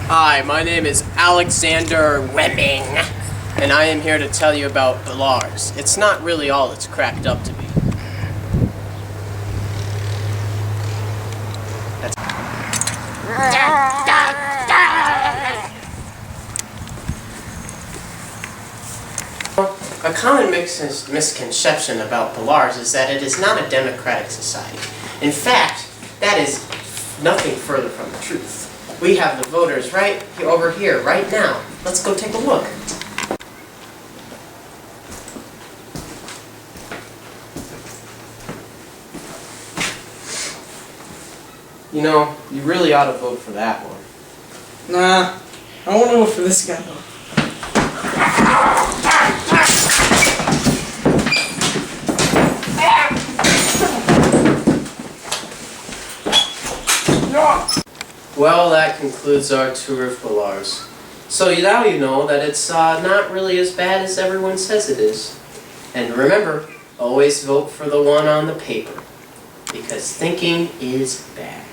Hi, my name is Alexander Webbing, and I am here to tell you about Belarus. It's not really all it's cracked up to be. A common misconception about Belarus is that it is not a democratic society. In fact, that is nothing further from the truth. We have the voters right over here, right now. Let's go take a look. You know, you really ought to vote for that one. Nah, I want to vote for this guy though. Well, that concludes our tour of Belarus. So now you know that it's not really as bad as everyone says it is. And remember, always vote for the one on the paper, because thinking is bad.